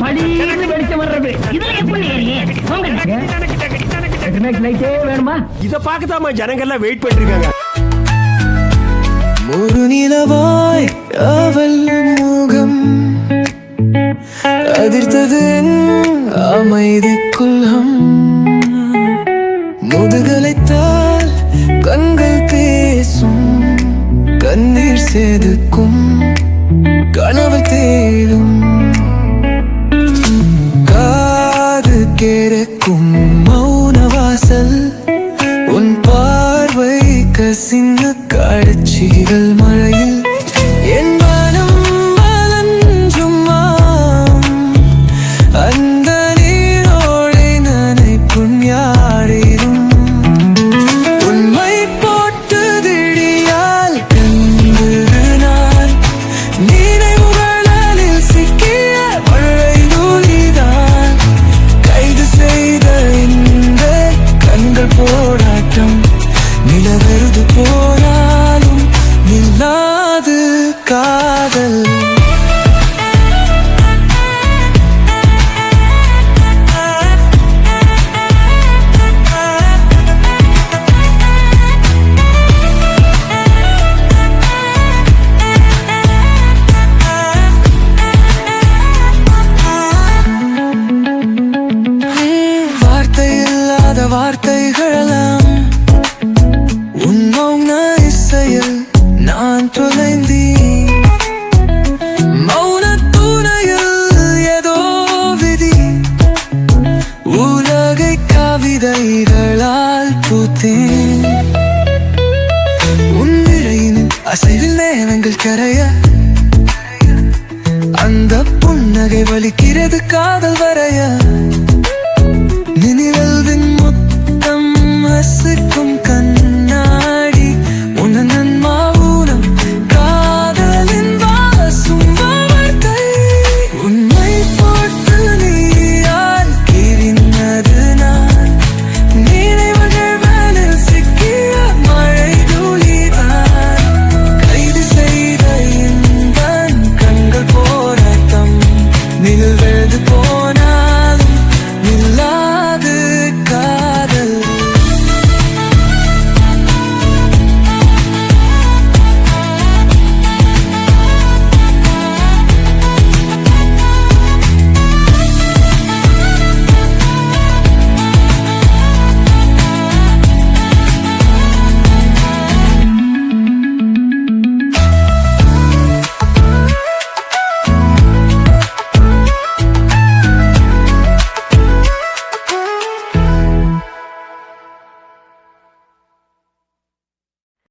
படீர்னு வெளிச்சம் வர்றது. இதுல எப்படி லைட்டே வேணுமா? இத பார்க்கத்தாமா ஜனங்க எல்லாம் வெயிட் பண்ணிட்டு இருக்காங்க. ஒரு நிலவாய் அவள் முகம் அதிர்த்தது அமைதிக்குள்ளும் முதுகலைத்தால் கண்கள் பேசும் கண்ணீர் செதுக்கும் கனவு தேடும் காது கேட்கும் மௌன வாசல் உன் பார்வை கசிந்த காட்சிகள் மழையில் என் மனம் வலஞ்சுமாம் அந்த நீரோடை நனைப்புண் யாரிரும் உண்மை போட்டு திடியால் கண்டு நான் நினைவுகளில் சிக்கிய மழை துளிதான் கைது செய்த இந்த கண்கள் போராட்டம் நிலவெருது போனாலும் நில்லாது காதல் வார்த்தை இல்லாத வார்த்தைகளெல்லாம் உன் மௌன இசையில் நான் தொலைந்தேன் மௌன துணையில் ஏதோ விதி உலகை கவிதைகளால் பூத்தேன் உன் இழையின் அசைவில் நேரங்கள் கரைய அந்த புன்னகை வலிக்கிறது காதல் வரைய நினைவில்